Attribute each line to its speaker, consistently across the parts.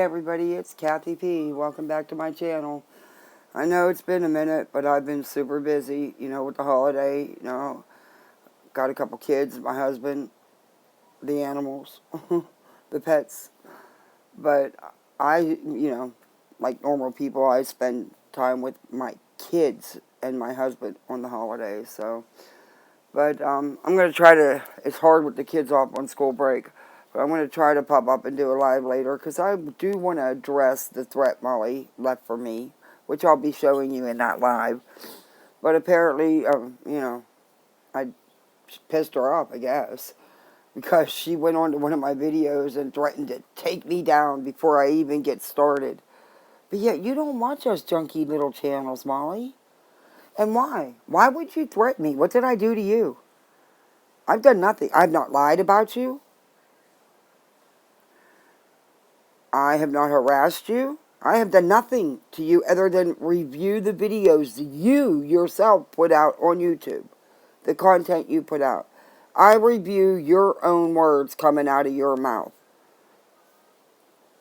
Speaker 1: everybody, it's Kathy P. Welcome back to my channel. I know it's been a minute, but I've been super busy, with the holiday, got a couple kids, my husband, the animals, the pets. But I, like normal people, I spend time with my kids and my husband on the holidays, so. But I'm going to try to, it's hard with the kids off on school break, but I'm going to try to pop up and do a live later, because I do want to address the threat Molly left for me, which I'll be showing you in that live. But apparently, I pissed her off, I guess, because she went on to one of my videos and threatened to take me down before I even get started. But yet, you don't watch us junky little channels, Molly. And why? Why would you threaten me? What did I do to you? I've done nothing. I've not lied about you. I have not harassed you. I have done nothing to you other than review the videos that you yourself put out on YouTube. The content you put out. I review your own words coming out of your mouth.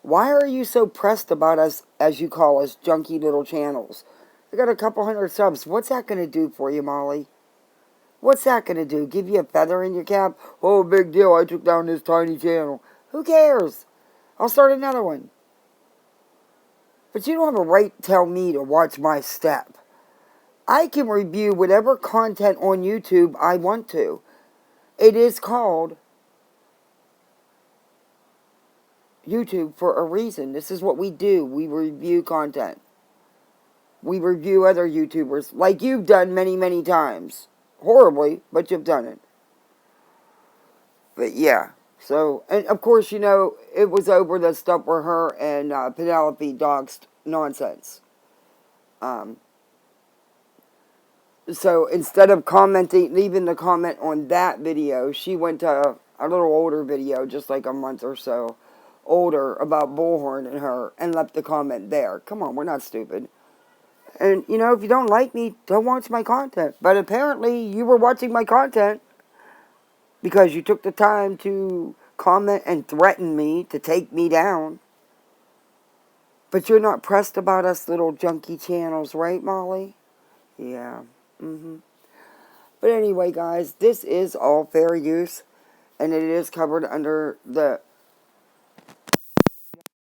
Speaker 1: Why are you so pressed about us, as you call us, junky little channels? I got a couple hundred subs. What's that going to do for you, Molly? What's that going to do? Give you a feather in your cap? Oh, big deal. I took down this tiny channel. Who cares? I'll start another one. But you don't have a right to tell me to watch my step. I can review whatever content on YouTube I want to. It is called YouTube for a reason. This is what we do. We review content. We review other YouTubers, like you've done many, many times. Horribly, but you've done it. But yeah, so, and of course, it was over the stuff where her and Penelope doxed nonsense. So instead of leaving the comment on that video, she went to a little older video, just like a month or so older, about Bullhorn and her, and left the comment there. Come on, we're not stupid. And, if you don't like me, don't watch my content. But apparently, you were watching my content because you took the time to comment and threaten me to take me down. But you're not pressed about us little junky channels, right, Molly? Yeah. But anyway, guys, this is all fair use. And it is covered under the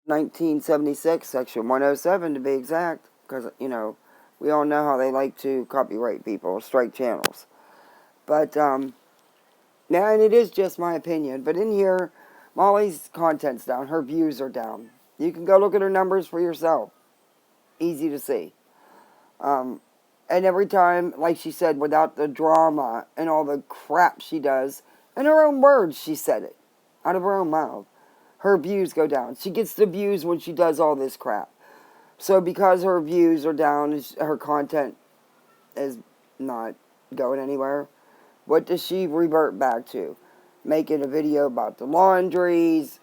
Speaker 1: 1976, Section 107 to be exact. Because, we all know how they like to copyright people, strike channels. But, yeah, and it is just my opinion. But in here, Molly's content's down. Her views are down. You can go look at her numbers for yourself. Easy to see. And every time, like she said, without the drama and all the crap she does, in her own words, she said it. Out of her own mouth. Her views go down. She gets the views when she does all this crap. So because her views are down, her content is not going anywhere, what does she revert back to? Making a video about the laundries,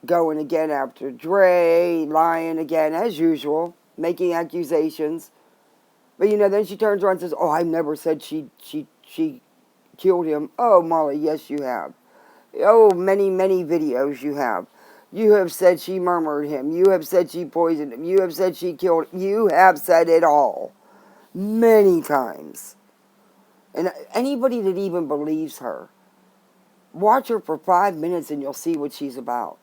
Speaker 1: going again after Dre, lying again as usual, making accusations. But then she turns around and says, "Oh, I never said she killed him." Oh, Molly, yes you have. Oh, many, many videos you have. You have said she murmured him. You have said she poisoned him. You have said she killed him. You have said it all. Many times. And anybody that even believes her, watch her for 5 minutes and you'll see what she's about.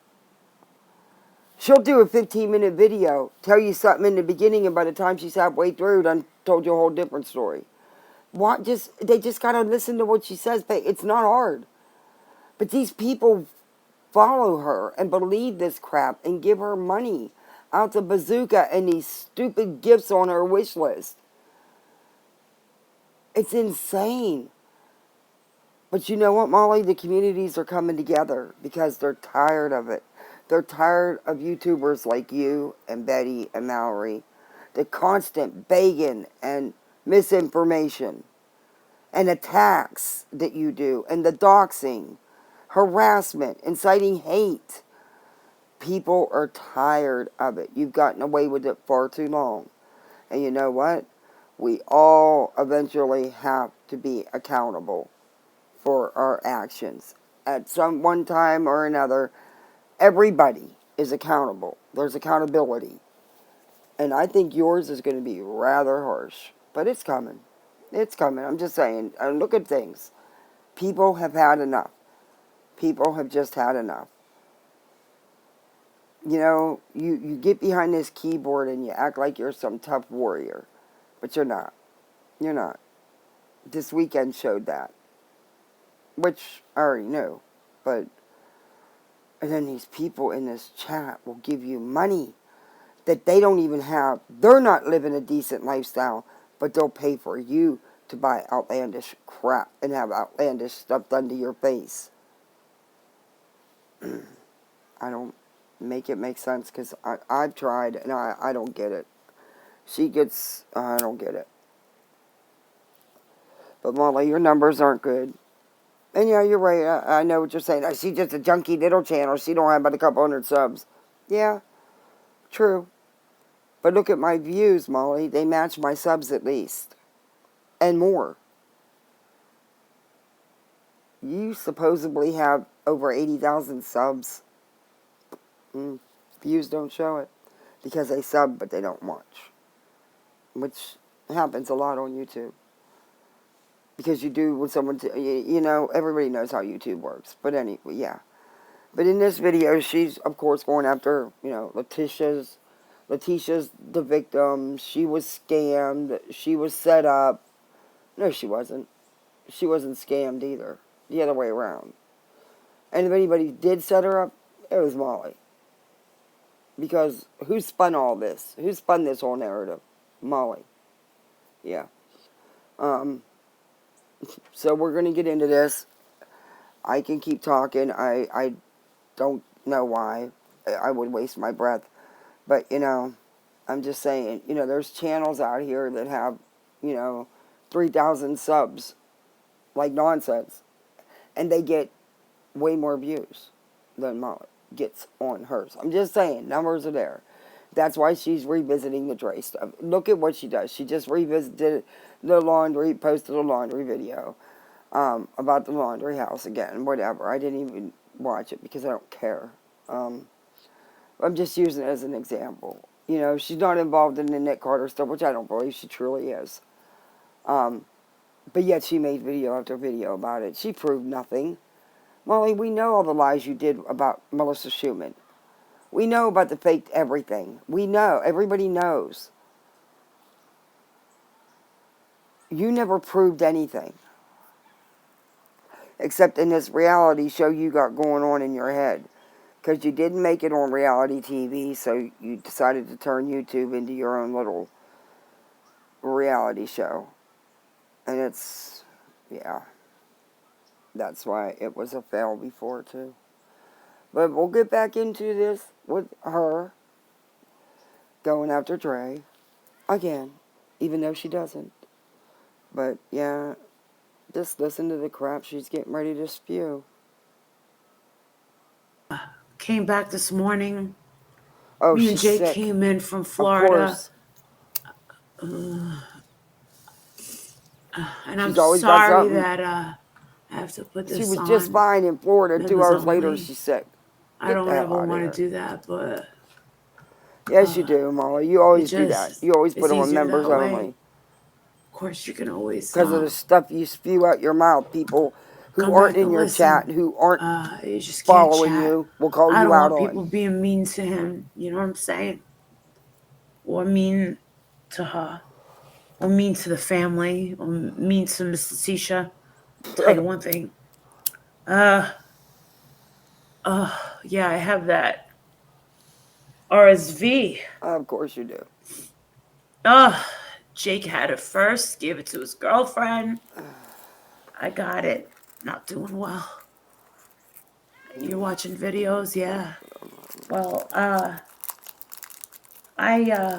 Speaker 1: She'll do a 15-minute video, tell you something in the beginning, and by the time she's halfway through, done told you a whole different story. They just gotta listen to what she says. It's not hard. But these people follow her and believe this crap and give her money out the bazooka and these stupid gifts on her wish list. It's insane. But you know what, Molly? The communities are coming together because they're tired of it. They're tired of YouTubers like you and Betty and Mallory. The constant begging and misinformation and attacks that you do and the doxing, harassment, inciting hate. People are tired of it. You've gotten away with it far too long. And you know what? We all eventually have to be accountable for our actions. At one time or another, everybody is accountable. There's accountability. And I think yours is going to be rather harsh. But it's coming. It's coming. I'm just saying. Look at things. People have had enough. People have just had enough. You know, you get behind this keyboard and you act like you're some tough warrior. But you're not. You're not. This weekend showed that. Which I already knew. But, and then these people in this chat will give you money that they don't even have. They're not living a decent lifestyle, but they'll pay for you to buy outlandish crap and have outlandish stuff done to your face. I don't make it make sense because I've tried and I don't get it. She gets, I don't get it. But Molly, your numbers aren't good. And yeah, you're right. I know what you're saying. She's just a junky little channel. She don't have but a couple hundred subs. Yeah, true. But look at my views, Molly. They match my subs at least. And more. You supposedly have over 80,000 subs. Views don't show it. Because they sub, but they don't watch. Which happens a lot on YouTube. Because you do when someone, you know, everybody knows how YouTube works. But anyway, yeah. But in this video, she's, of course, going after, you know, Latisha's the victim. She was scammed. She was set up. No, she wasn't. She wasn't scammed either. The other way around. And if anybody did set her up, it was Molly. Because who spun all this? Who spun this whole narrative? Molly. Yeah. So we're going to get into this. I can keep talking. I don't know why I would waste my breath. But, you know, I'm just saying, you know, there's channels out here that have, you know, 3,000 subs. Like nonsense. And they get way more views than Molly gets on hers. I'm just saying, numbers are there. That's why she's revisiting the Dre stuff. Look at what she does. She just revisited the laundry, posted a laundry video about the laundry house again, whatever. I didn't even watch it because I don't care. I'm just using it as an example. You know, she's not involved in the Nick Carter stuff, which I don't believe she truly is. But yet she made video after video about it. She proved nothing. Molly, we know all the lies you did about Melissa Schumann. We know about the fake everything. We know. Everybody knows. You never proved anything. Except in this reality show you got going on in your head. Because you didn't make it on reality TV, so you decided to turn YouTube into your own little reality show. And it's, yeah. That's why it was a fail before, too. But we'll get back into this with her going after Dre again, even though she doesn't. But, yeah, just listen to the crap she's getting ready to spew.
Speaker 2: Came back this morning.
Speaker 1: Oh,
Speaker 2: Me and
Speaker 1: she's
Speaker 2: Jake
Speaker 1: sick.
Speaker 2: came in from
Speaker 1: Of
Speaker 2: Florida.
Speaker 1: course.
Speaker 2: And I'm
Speaker 1: She's always got
Speaker 2: sorry
Speaker 1: something.
Speaker 2: that I have to put
Speaker 1: She
Speaker 2: this
Speaker 1: was just
Speaker 2: on.
Speaker 1: fine in Florida.
Speaker 2: It
Speaker 1: 2
Speaker 2: was
Speaker 1: hours later,
Speaker 2: only,
Speaker 1: she's sick.
Speaker 2: I
Speaker 1: Get the
Speaker 2: don't
Speaker 1: hell
Speaker 2: ever
Speaker 1: out of
Speaker 2: want to
Speaker 1: here.
Speaker 2: do that, but
Speaker 1: Yes, you do, Molly. You
Speaker 2: it
Speaker 1: always do that.
Speaker 2: just,
Speaker 1: You always put
Speaker 2: it's
Speaker 1: them on
Speaker 2: easier
Speaker 1: members
Speaker 2: that way.
Speaker 1: only.
Speaker 2: Of course, you can always
Speaker 1: Because of the stuff you spew out your mouth. People who
Speaker 2: come
Speaker 1: aren't
Speaker 2: back
Speaker 1: in
Speaker 2: and
Speaker 1: your chat,
Speaker 2: listen.
Speaker 1: who aren't
Speaker 2: You just can't
Speaker 1: following
Speaker 2: chat.
Speaker 1: you, will call
Speaker 2: I
Speaker 1: you
Speaker 2: don't
Speaker 1: out
Speaker 2: want
Speaker 1: on.
Speaker 2: people being mean to him. You know what I'm saying? Or mean to her. Or mean to the family. Or mean to Miss Latisha. I'll tell you one thing. Uh, yeah, I have that RSV.
Speaker 1: Of course you do.
Speaker 2: Uh, Jake had it first, gave it to his girlfriend. I got it. Not doing well. You're watching videos, yeah. Well,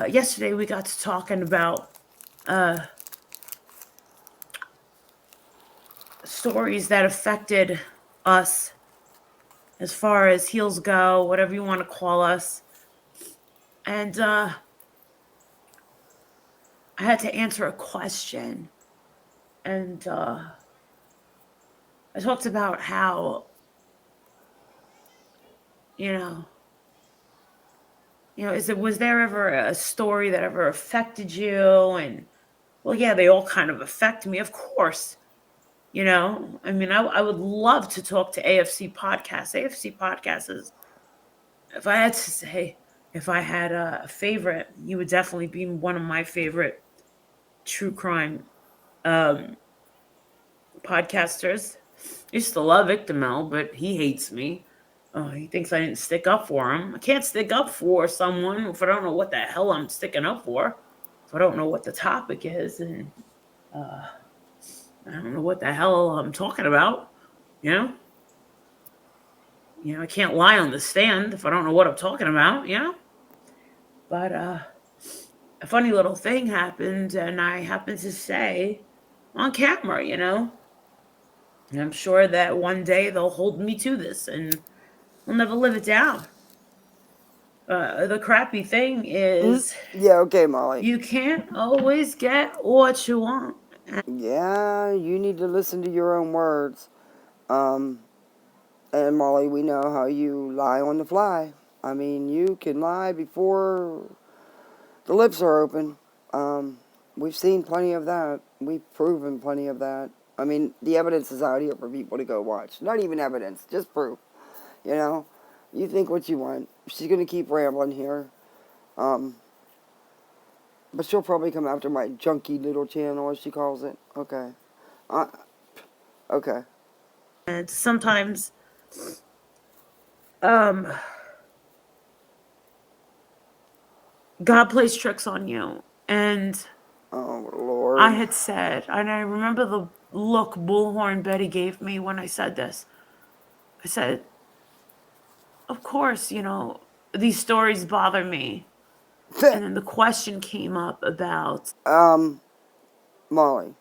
Speaker 2: yesterday we got to talking about stories that affected us as far as heels go, whatever you want to call us. And I had to answer a question. And I talked about how, you know, Was there ever a story that ever affected you? And well, yeah, they all kind of affect me, of course. I mean, I would love to talk to AFC Podcast. AFC Podcast is, if I had to say, if I had a favorite, he would definitely be one of my favorite true crime um, podcasters. I used to love Victim L, but he hates me. He thinks I didn't stick up for him. I can't stick up for someone if I don't know what the hell I'm sticking up for. If I don't know what the topic is, and uh, I don't know what the hell I'm talking about. You know, I can't lie on the stand if I don't know what I'm talking about. But a funny little thing happened, and I happened to say on camera. And I'm sure that one day they'll hold me to this, and I'll never live it down. The crappy thing is,
Speaker 1: Yeah, okay, Molly.
Speaker 2: you can't always get what you want.
Speaker 1: Yeah, you need to listen to your own words. Um, and Molly, we know how you lie on the fly. I mean, you can lie before the lips are open. Um, we've seen plenty of that. We've proven plenty of that. I mean, the evidence is out here for people to go watch. Not even evidence, just proof. You know, you think what you want. She's gonna keep rambling here. Um, but she'll probably come after my junky little channel, as she calls it. Okay. Uh, okay.
Speaker 2: And sometimes, um, God plays tricks on you. And
Speaker 1: Oh,
Speaker 2: I
Speaker 1: Lord.
Speaker 2: had said, and I remember the look Bullhorn Betty gave me when I said this. I said, of course, these stories bother me. And then the question came up about,
Speaker 1: Molly,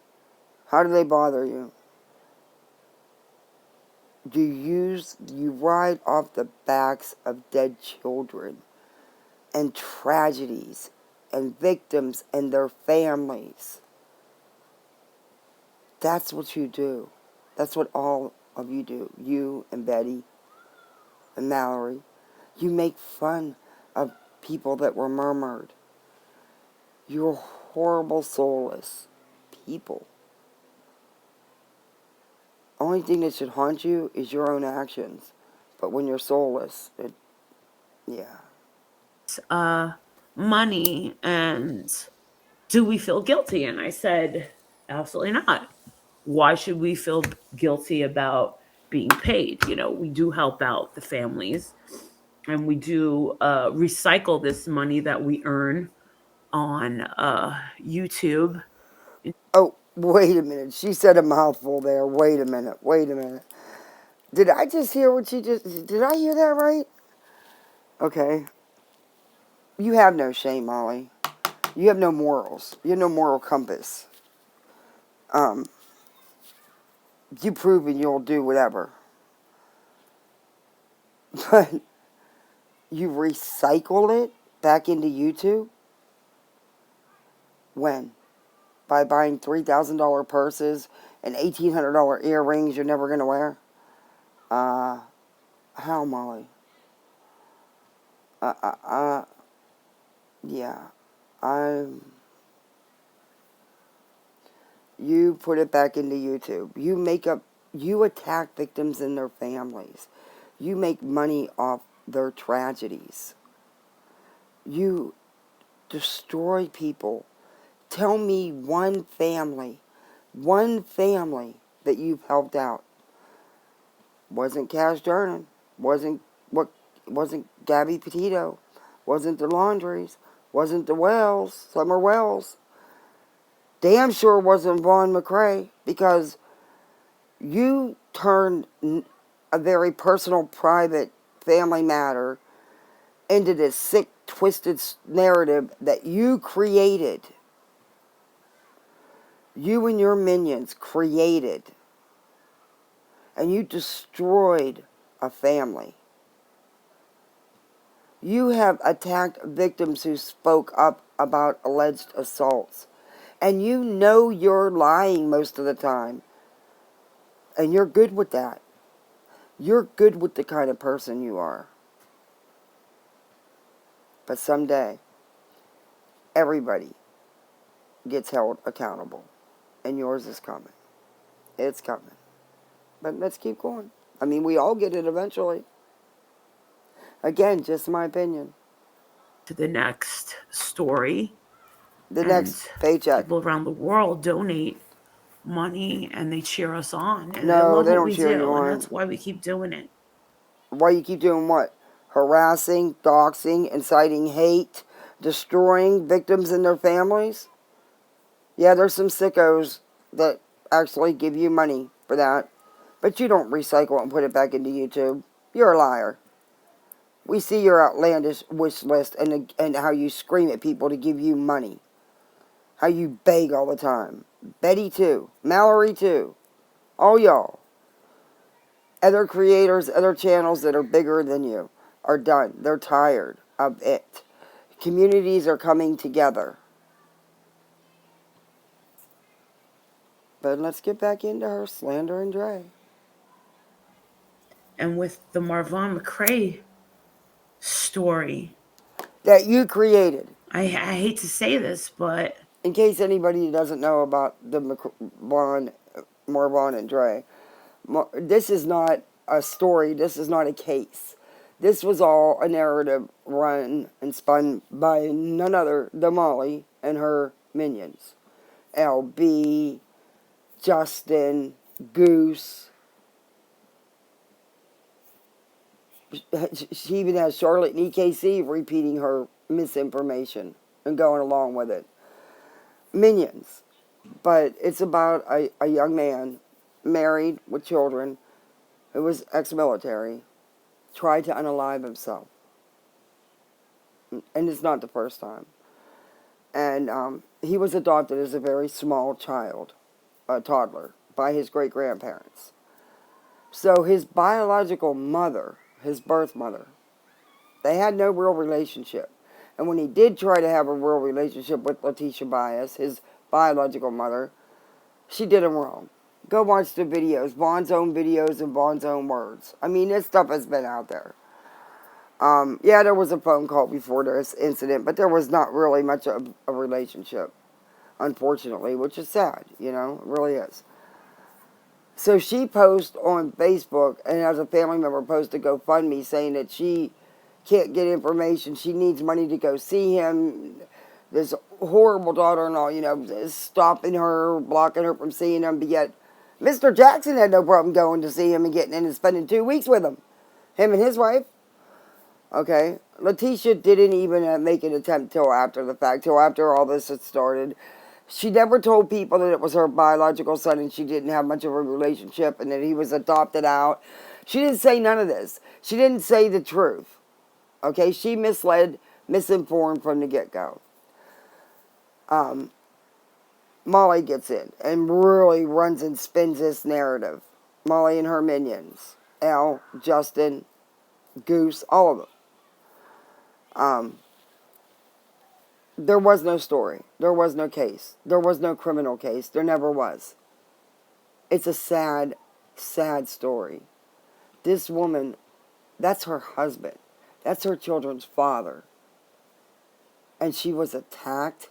Speaker 1: how do they bother you? You ride off the backs of dead children and tragedies and victims and their families. That's what you do. That's what all of you do. You and Betty and Mallory. You make fun of people that were murdered. You're horrible, soulless people. Only thing that should haunt you is your own actions. But when you're soulless, yeah.
Speaker 2: money, and do we feel guilty? And I said, absolutely not. Why should we feel guilty about being paid? We do help out the families, and we do recycle this money that we earn on YouTube.
Speaker 1: Oh, wait a minute. She said a mouthful there. Wait a minute. Wait a minute. Did I just hear what she just... Did I hear that right? Okay. You have no shame, Molly. You have no morals. You have no moral compass. Um, you proven you'll do whatever. But you recycle it back into YouTube? When? By buying $3,000 purses and $1,800 earrings you're never going to wear? How, Molly? Uh, uh, uh, yeah. I'm... You put it back into YouTube. You attack victims and their families. You make money off their tragedies. You destroy people. Tell me one family that you've helped out. Wasn't Cash Durnan. Wasn't what? Wasn't Gabby Petito. Wasn't the Laundries. Wasn't the Wells. Summer Wells. Damn sure wasn't Vaughn McCrae, because you turned a very personal, private family matter into this sick, twisted narrative that you created. You and your minions created. And you destroyed a family. You have attacked victims who spoke up about alleged assaults. And you know you're lying most of the time. And you're good with that. You're good with the kind of person you are. But someday, everybody gets held accountable. And yours is coming. It's coming. But let's keep going. I mean, we all get it eventually. Again, just my opinion.
Speaker 2: To the next story.
Speaker 1: The
Speaker 2: And
Speaker 1: next paycheck.
Speaker 2: people around the world donate money and they cheer us on. And they
Speaker 1: No,
Speaker 2: love
Speaker 1: they
Speaker 2: what
Speaker 1: don't
Speaker 2: we
Speaker 1: cheer you
Speaker 2: do. And
Speaker 1: on.
Speaker 2: that's why we keep doing it.
Speaker 1: Why you keep doing what? Harassing, doxing, inciting hate, destroying victims and their families? Yeah, there's some sickos that actually give you money for that. But you don't recycle it and put it back into YouTube. You're a liar. We see your outlandish wish list and how you scream at people to give you money. How you beg all the time. Betty too. Mallory too. All y'all. Other creators, other channels that are bigger than you are done. They're tired of it. Communities are coming together. But let's get back into her slander and Dre.
Speaker 2: And with the Marvon McCray story,
Speaker 1: That you created.
Speaker 2: I hate to say this, but
Speaker 1: In case anybody doesn't know about the Marvon and Dre, this is not a story. This is not a case. This was all a narrative run and spun by none other than Molly and her minions. LB, Justin, Goose. She even has Charlotte and EKC repeating her misinformation and going along with it. Minions. But it's about a young man, married with children, who was ex-military, tried to unalive himself. And it's not the first time. And he was adopted as a very small child, a toddler, by his great-grandparents. So his biological mother, his birth mother, they had no real relationship. And when he did try to have a real relationship with Latisha Bias, his biological mother, she did him wrong. Go watch the videos, Vaughn's own videos and Vaughn's own words. I mean, this stuff has been out there. Yeah, there was a phone call before this incident, but there was not really much of a relationship, unfortunately, which is sad, you know, it really is. So she posted on Facebook, and as a family member posted a GoFundMe saying that she can't get information, she needs money to go see him. This horrible daughter-in-law, you know, is stopping her, blocking her from seeing him, but yet Mr. Jackson had no problem going to see him and getting in and spending 2 weeks with him. Him and his wife. Okay. Latisha didn't even make an attempt till after the fact, till after all this had started. She never told people that it was her biological son and she didn't have much of a relationship and that he was adopted out. She didn't say none of this. She didn't say the truth. Okay. She misled, misinformed from the get-go. Molly gets in and really runs and spins this narrative. Molly and her minions. Al, Justin, Goose, all of them. There was no story. There was no case. There was no criminal case. There never was. It's a sad, sad story. This woman, that's her husband. That's her children's father. And she was attacked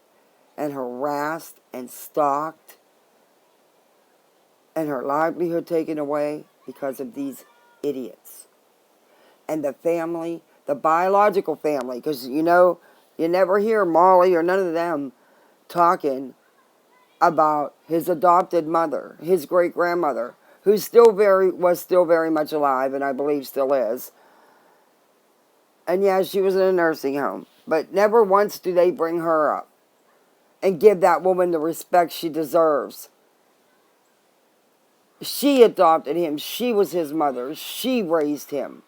Speaker 1: and harassed and stalked and her livelihood taken away because of these idiots. And the family, the biological family, because you know, you never hear Molly or none of them talking about his adopted mother, his great-grandmother, who was still very much alive, and I believe still is. And yeah, she was in a nursing home. But never once do they bring her up and give that woman the respect she deserves. She adopted him. She was his mother. She raised him.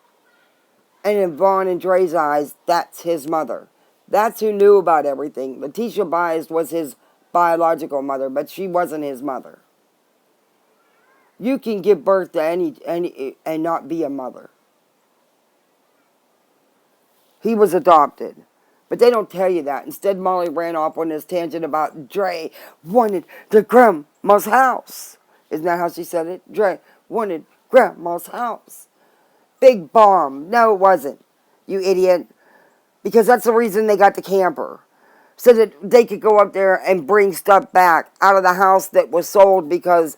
Speaker 1: And in Vaughn and Dre's eyes, that's his mother. That's who knew about everything. Latisha Bias was his biological mother, but she wasn't his mother. You can give birth to any and not be a mother. He was adopted. But they don't tell you that. Instead, Molly ran off on this tangent about Dre wanted the grandma's house. Isn't that how she said it? Dre wanted grandma's house. Big bomb. No, it wasn't. You idiot. Because that's the reason they got the camper. So that they could go up there and bring stuff back out of the house that was sold because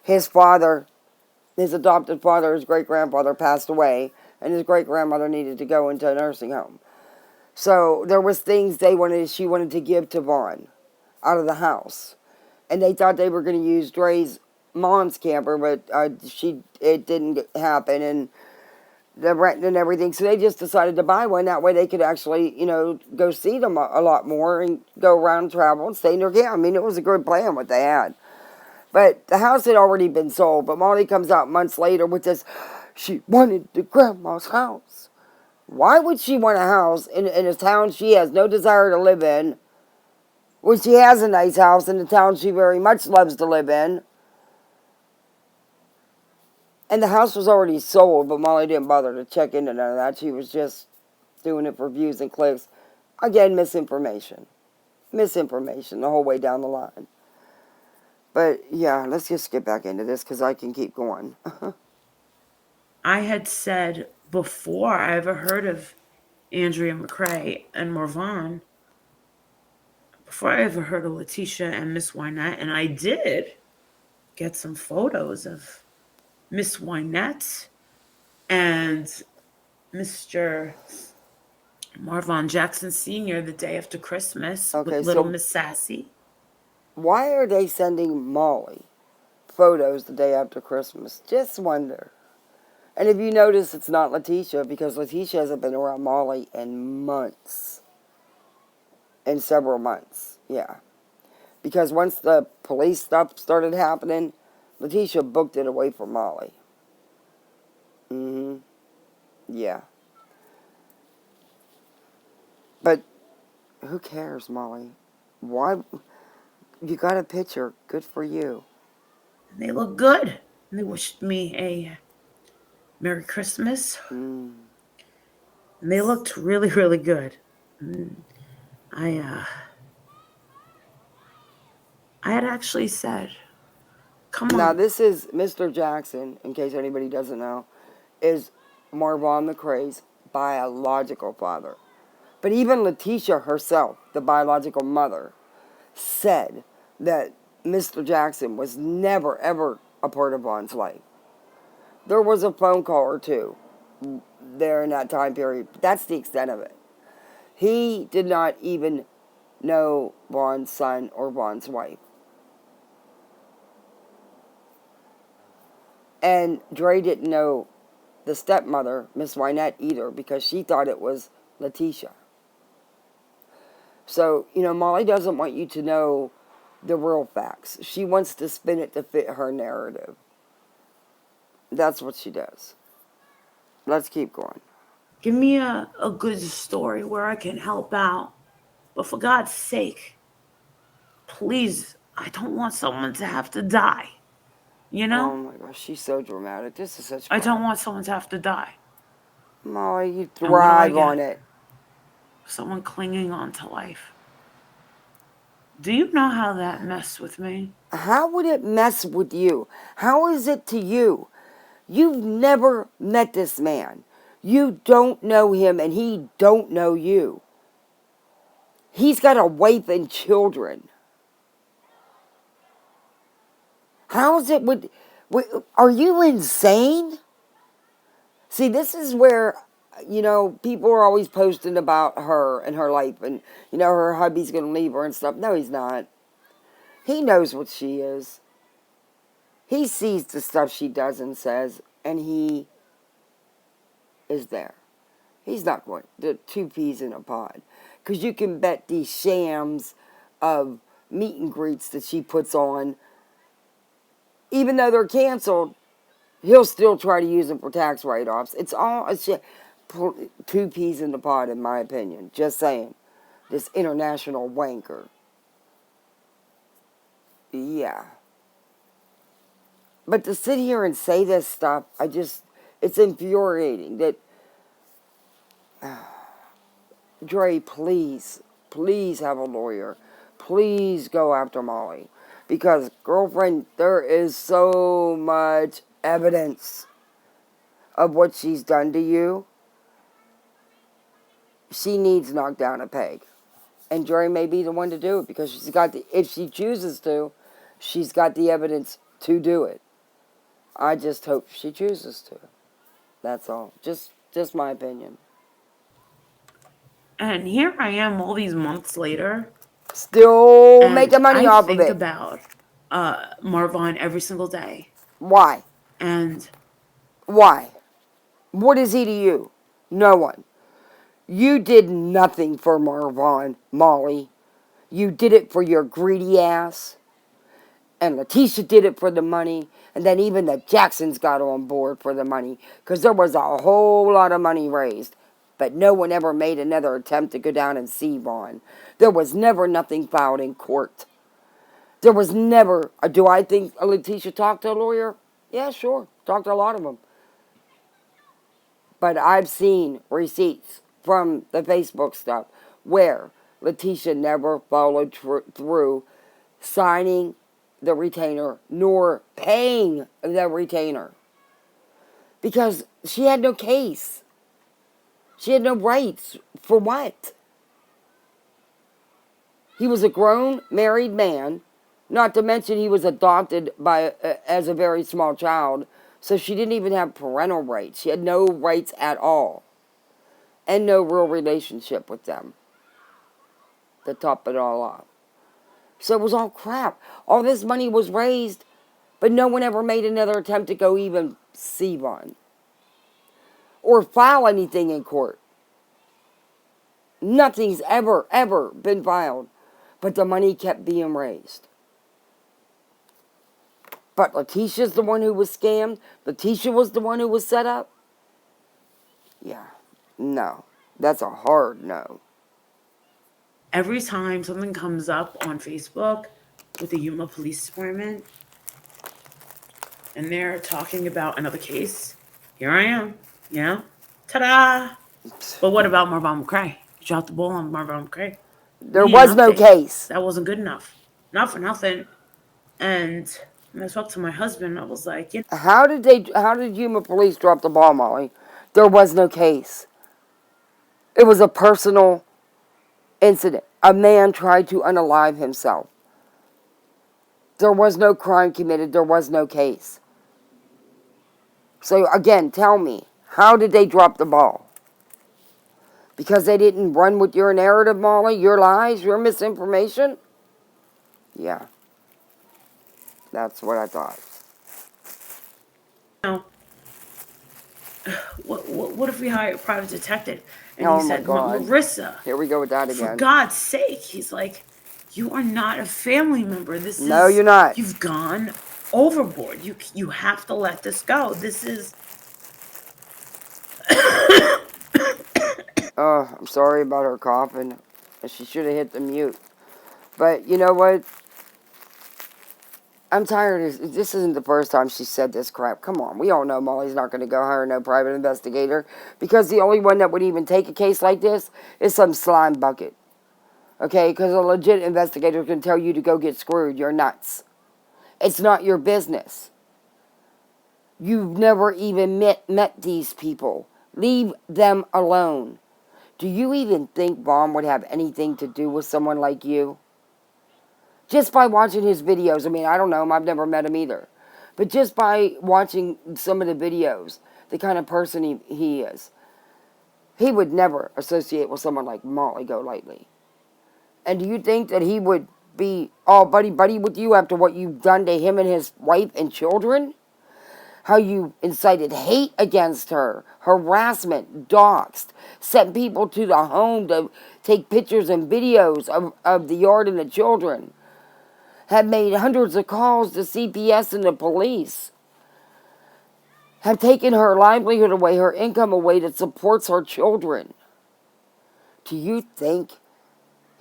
Speaker 1: his father, his adopted father, his great-grandfather passed away, and his great-grandmother needed to go into a nursing home. So there was things she wanted to give to Vaughn out of the house. And they thought they were going to use Dre's mom's camper, but it didn't happen, and the rent and everything. So they just decided to buy one. That way they could actually, go see them a lot more and go around and travel and stay in their camp. I mean, it was a good plan what they had. But the house had already been sold. But Molly comes out months later with this, she wanted the grandma's house. Why would she want a house in a town she has no desire to live in, when she has a nice house in a town she very much loves to live in? And the house was already sold, but Molly didn't bother to check into none of that. She was just doing it for views and clicks. Again, misinformation. Misinformation the whole way down the line. But yeah, let's just get back into this because I can keep going.
Speaker 2: I had said before I ever heard of Andrea McCrae and Marvon, before I ever heard of Latisha and Miss Wynette, and I did get some photos of Miss Wynette and Mr. Marvon Jackson Sr. the day after Christmas
Speaker 1: Okay,
Speaker 2: with little
Speaker 1: so
Speaker 2: Miss Sassy.
Speaker 1: why are they sending Molly photos the day after Christmas? Just wonder. And if you notice, it's not Latisha, because Latisha hasn't been around Molly in months. In several months, yeah. Because once the police stuff started happening, Latisha booked it away from Molly. Yeah. But who cares, Molly? Why? You got a picture. Good for you.
Speaker 2: They look good. They wished me a Merry Christmas. And they looked really, really good. I had actually said, come
Speaker 1: Now,
Speaker 2: on.
Speaker 1: this is Mr. Jackson, in case anybody doesn't know, is Marvon McCrae's biological father. But even Latisha herself, the biological mother, said that Mr. Jackson was never, ever a part of Vaughn's life. There was a phone call or two there in that time period, but that's the extent of it. He did not even know Vaughn's son or Vaughn's wife. And Dre didn't know the stepmother, Miss Wynette, either, because she thought it was Latisha. So, Molly doesn't want you to know the real facts. She wants to spin it to fit her narrative. That's what she does. Let's keep going.
Speaker 2: Give me a good story where I can help out. But for God's sake, please, I don't want someone to have to die. You
Speaker 1: Oh
Speaker 2: know?
Speaker 1: my gosh, she's so dramatic. This is such
Speaker 2: I
Speaker 1: crap.
Speaker 2: don't want someone to have to die.
Speaker 1: Molly, you
Speaker 2: And what do I
Speaker 1: thrive
Speaker 2: get?
Speaker 1: on it.
Speaker 2: Someone clinging on to life. Do you know how that messed with me?
Speaker 1: How would it mess with you? How is it to you? You've never met this man. You don't know him, and he don't know you. He's got a wife and children. How is it with are you insane? See, this is where, people are always posting about her and her life, and, her hubby's going to leave her and stuff. No, he's not. He knows what she is. He sees the stuff she does and says, and he is there. He's not going to two peas in a pod. Because you can bet these shams of meet and greets that she puts on, even though they're canceled, he'll still try to use them for tax write-offs. It's all a shit. Two peas in the pod, in my opinion. Just saying. This international wanker. Yeah. But to sit here and say this stuff, it's infuriating that, Dre, please have a lawyer. Please go after Molly. Because, girlfriend, there is so much evidence of what she's done to you. she needs knocked down a peg. And Dre may be the one to do it because she's got if she chooses to, she's got the evidence to do it. I just hope she chooses to. That's all. Just my opinion.
Speaker 2: And here I am all these months later.
Speaker 1: Still
Speaker 2: And
Speaker 1: making money
Speaker 2: I
Speaker 1: off of
Speaker 2: think
Speaker 1: it.
Speaker 2: about Marvon every single day.
Speaker 1: Why?
Speaker 2: And
Speaker 1: Why? What is he to you? No one. You did nothing for Marvon, Molly. You did it for your greedy ass. And Latisha did it for the money. And then even the Jacksons got on board for the money. Because there was a whole lot of money raised. But no one ever made another attempt to go down and see Vaughn. There was never nothing filed in court. There was never... Do I think Latisha talked to a lawyer? Yeah, sure. Talked to a lot of them. But I've seen receipts from the Facebook stuff where Latisha never followed through signing the retainer nor paying the retainer. Because she had no case. She had no rights. For what? He was a grown, married man. Not to mention he was adopted by as a very small child. So she didn't even have parental rights. She had no rights at all. And no real relationship with them. To top it all off. So it was all crap. All this money was raised, but no one ever made another attempt to go even see Vaughn. Or file anything in court. Nothing's ever been filed. But the money kept being raised. But Latisha's the one who was scammed. Latisha was the one who was set up. Yeah. No. That's a hard no.
Speaker 2: every time something comes up on Facebook with the Yuma Police Department and they're talking about another case, here I am, you know? Ta-da! But what about Marvon McCray? You dropped the ball on Marvon McCray.
Speaker 1: There
Speaker 2: We need an
Speaker 1: was no
Speaker 2: update.
Speaker 1: case.
Speaker 2: That wasn't good enough. Not for nothing. And when I spoke to my husband, I was like, you know,
Speaker 1: How did Yuma Police drop the ball, Molly? There was no case. It was a personal incident. A man tried to unalive himself. There was no crime committed. There was no case. So again, tell me, how did they drop the ball? Because they didn't run with your narrative, Molly, your lies, your misinformation? Yeah. That's what I thought.
Speaker 2: what if we hire a private detective? And he
Speaker 1: Oh my
Speaker 2: said,
Speaker 1: God.
Speaker 2: Marissa,
Speaker 1: Here we go with that
Speaker 2: for
Speaker 1: again.
Speaker 2: God's sake, he's like, you are not a family member.
Speaker 1: No, you're not.
Speaker 2: You've gone overboard. You have to let this go. This is.
Speaker 1: Oh, I'm sorry about her coughing. She should have hit the mute. But you know what? I'm tired. This isn't the first time she said this crap. Come on. We all know Molly's not going to go hire no private investigator because the only one that would even take a case like this is some slime bucket. Okay? Because a legit investigator can tell you to go get screwed. You're nuts. It's not your business. You've never even met these people. Leave them alone. Do you even think Vaughn would have anything to do with someone like you? Just by watching his videos. I mean, I don't know him. I've never met him either. But just by watching some of the videos, the kind of person he is, he would never associate with someone like Molly Golightly. And do you think that he would be all buddy-buddy with you after what you've done to him and his wife and children? How you incited hate against her, harassment, doxed, sent people to the home to take pictures and videos of the yard and the children. Have made hundreds of calls to CPS and the police. Have taken her livelihood away, her income away that supports her children. Do you think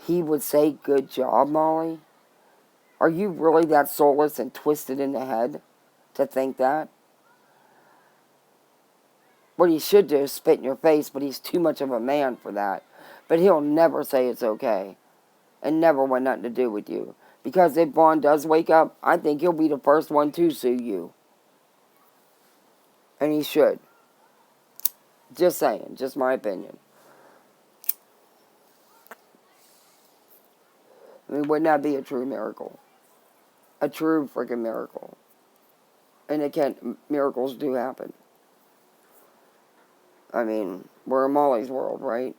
Speaker 1: he would say, good job, Molly? Are you really that soulless and twisted in the head to think that? What he should do is spit in your face, but he's too much of a man for that. But he'll never say it's okay. And never want nothing to do with you. Because if Vaughn does wake up, I think he'll be the first one to sue you. And he should. Just saying. Just my opinion. I mean, wouldn't that be a true miracle? A true freaking miracle. And miracles do happen. I mean, we're in Molly's world, right?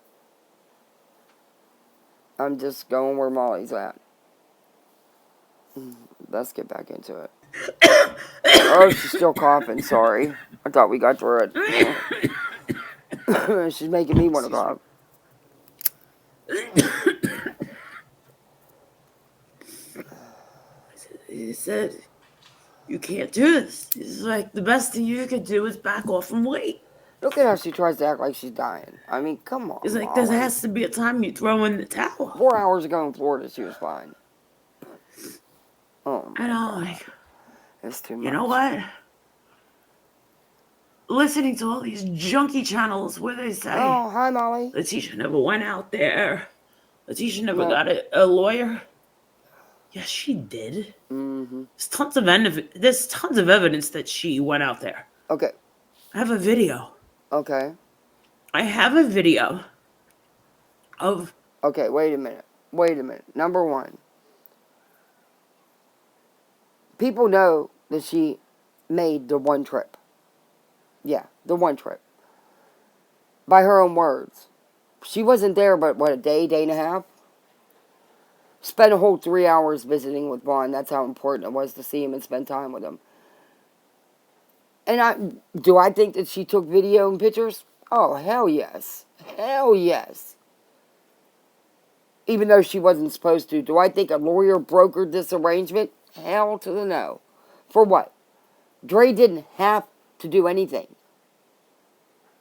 Speaker 1: I'm just going where Molly's at. Let's get back into it. Oh, she's still coughing. Sorry. I thought we got through it. She's making me want to cough.
Speaker 2: He said, you can't do this. He's like, the best thing you could do is back off and wait.
Speaker 1: Look at how she tries to act like she's dying. I mean, come on,
Speaker 2: He's like,
Speaker 1: Molly.
Speaker 2: there has to be a time you throw in the towel.
Speaker 1: 4 hours ago in Florida, she was fine. Oh, my
Speaker 2: And I'm
Speaker 1: God.
Speaker 2: like,
Speaker 1: It's too much.
Speaker 2: you know what? Listening to all these junky channels where they say,
Speaker 1: oh, hi, Molly.
Speaker 2: Latisha never went out there. Latisha never got a lawyer. Yes, she did.
Speaker 1: Mm-hmm.
Speaker 2: There's tons of evidence that she went out there.
Speaker 1: Okay.
Speaker 2: I have a video.
Speaker 1: Okay.
Speaker 2: I have a video of...
Speaker 1: Okay, wait a minute. Number one. People know that she made the one trip. Yeah, the one trip. By her own words. She wasn't there but, what, a day and a half? Spent a whole 3 hours visiting with Vaughn. That's how important it was to see him and spend time with him. And do I think that she took video and pictures? Oh, hell yes. Hell yes. Even though she wasn't supposed to. Do I think a lawyer brokered this arrangement? Hell to the no. For what? Dre didn't have to do anything.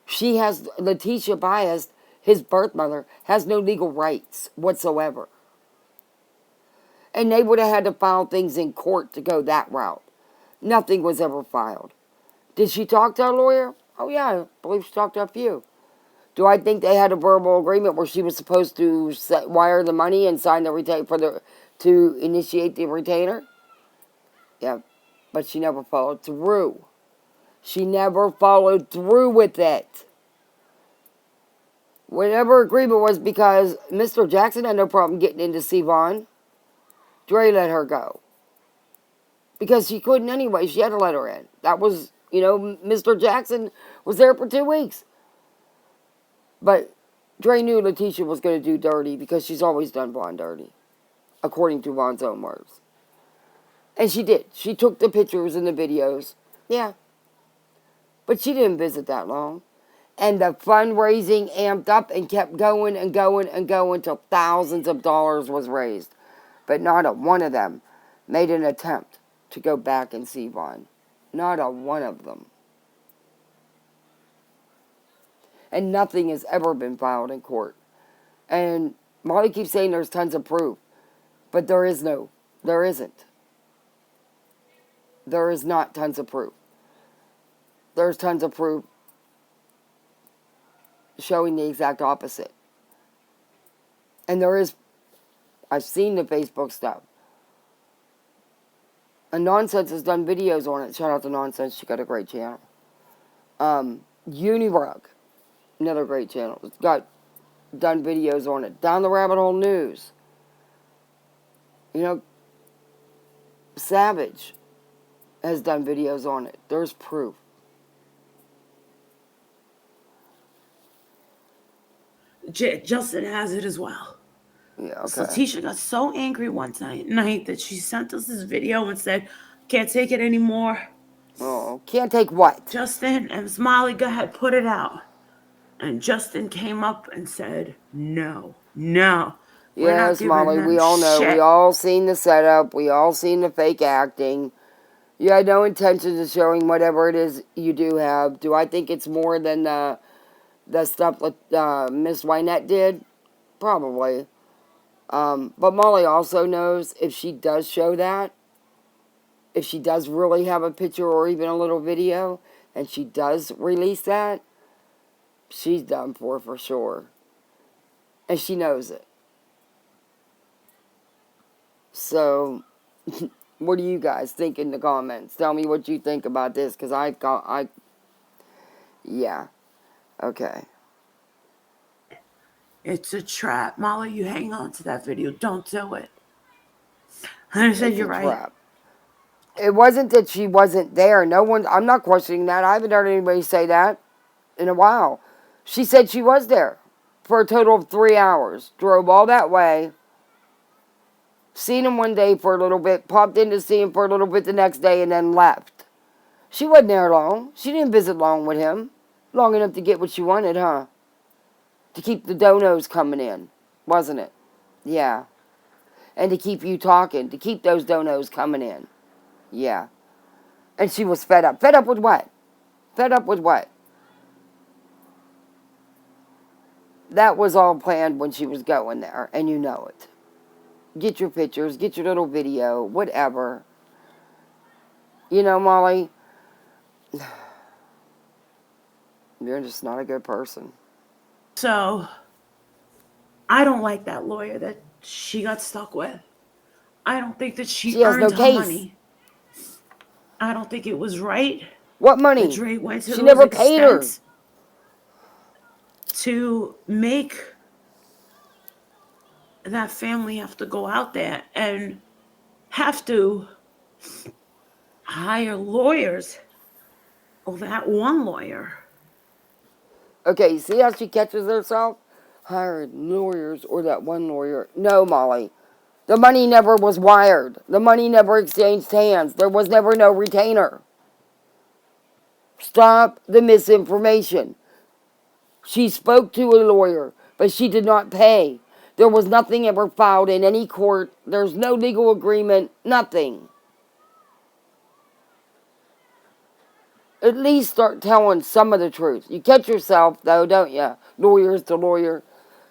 Speaker 1: Latisha Bias, his birth mother, has no legal rights whatsoever. And they would have had to file things in court to go that route. Nothing was ever filed. Did she talk to a lawyer? Oh, yeah, I believe she talked to a few. Do I think they had a verbal agreement where she was supposed to wire the money and sign the retainer to initiate the retainer? Yeah, but she never followed through. She never followed through with it. Whatever agreement was, because Mr. Jackson had no problem getting in to see Vaughn. Dre let her go. Because she couldn't anyway. She had to let her in. That was, Mr. Jackson was there for 2 weeks. But Dre knew Latisha was going to do dirty because she's always done Vaughn dirty. According to Vaughn's own words. And she did. She took the pictures and the videos. Yeah. But she didn't visit that long. And the fundraising amped up and kept going and going and going till thousands of dollars was raised. But not a one of them made an attempt to go back and see Vaughn. Not a one of them. And nothing has ever been filed in court. And Molly keeps saying there's tons of proof. But there isn't. There is not tons of proof. There's tons of proof showing the exact opposite. And I've seen the Facebook stuff. And Nonsense has done videos on it. Shout out to Nonsense. She got a great channel. Unirug, another great channel. It's got done videos on it. Down the Rabbit Hole News. Savage has done videos on it. There's proof.
Speaker 2: Justin has it as well.
Speaker 1: Yeah, okay.
Speaker 2: So Latisha got so angry one night that she sent us this video and said, can't take it anymore.
Speaker 1: Oh, can't take what?
Speaker 2: Justin and Molly, go ahead, put it out. And Justin came up and said, no.
Speaker 1: Yes, Molly, we all know.
Speaker 2: Shit.
Speaker 1: We all seen the setup. We all seen the fake acting. You had no intentions of showing whatever it is you do have. Do I think it's more than the stuff that Miss Wynette did? Probably. But Molly also knows if she does show that, if she does really have a picture or even a little video, and she does release that, she's done for sure. And she knows it. So, what do you guys think in the comments? Tell me what you think about this, because yeah. Okay.
Speaker 2: It's a trap. Molly, you hang on to that video. Don't do it. I said,
Speaker 1: It's
Speaker 2: you're
Speaker 1: a
Speaker 2: right.
Speaker 1: trap. It wasn't that she wasn't there. No one, I'm not questioning that. I haven't heard anybody say that in a while. She said she was there for a total of 3 hours. Drove all that way. Seen him one day for a little bit. Popped in to see him for a little bit the next day and then left. She wasn't there long. She didn't visit long with him. Long enough to get what she wanted, huh? To keep the donos coming in, wasn't it? Yeah. And to keep you talking. To keep those donos coming in. Yeah. And she was fed up. Fed up with what? Fed up with what? That was all planned when she was going there, and you know it. Get your pictures, get your little video, whatever. You know, Molly, you're just not a good person.
Speaker 2: So, I don't like that lawyer that she got stuck with. I don't think that she
Speaker 1: She has
Speaker 2: earned
Speaker 1: no
Speaker 2: her
Speaker 1: case.
Speaker 2: money. I don't think it was right
Speaker 1: What
Speaker 2: that
Speaker 1: money?
Speaker 2: Dre went to
Speaker 1: She
Speaker 2: those
Speaker 1: never paid her.
Speaker 2: extents to make that family have to go out there and have to hire lawyers. Oh, that one lawyer.
Speaker 1: Okay, see how she catches herself? Hired lawyers or that one lawyer. No, Molly. The money never was wired. The money never exchanged hands. There was never no retainer. Stop the misinformation. She spoke to a lawyer, but she did not pay. There was nothing ever filed in any court. There's no legal agreement. Nothing. At least start telling some of the truth. You catch yourself, though, don't you? Lawyers to lawyer.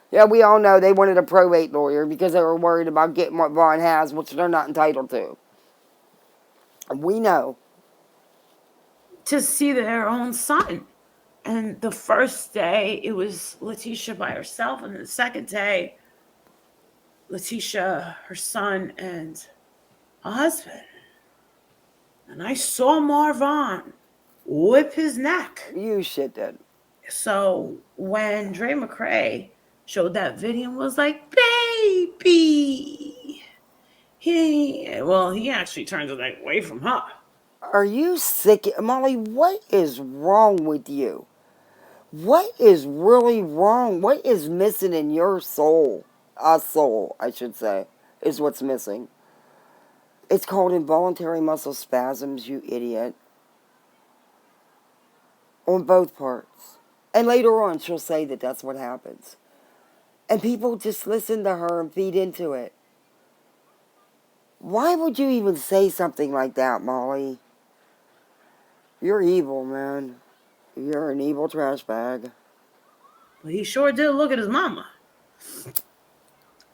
Speaker 1: Yeah, we all know they wanted a probate lawyer because they were worried about getting what Vaughn has, which they're not entitled to. We know.
Speaker 2: To see their own son. And the first day, it was Latisha by herself. And the second day, Latisha, her son, and her husband. And I saw Marvon whip his neck.
Speaker 1: You shit did.
Speaker 2: So when Dre McCray showed that video and was like, baby, he actually turned his neck away from her.
Speaker 1: Are you sick? Molly, what is wrong with you? What is really wrong? What is missing in your soul? A soul, I should say, is what's missing. It's called involuntary muscle spasms, you idiot. On both parts. And later on, she'll say that that's what happens. And people just listen to her and feed into it. Why would you even say something like that, Molly? You're evil, man. You're an evil trash bag.
Speaker 2: But he sure did look at his mama.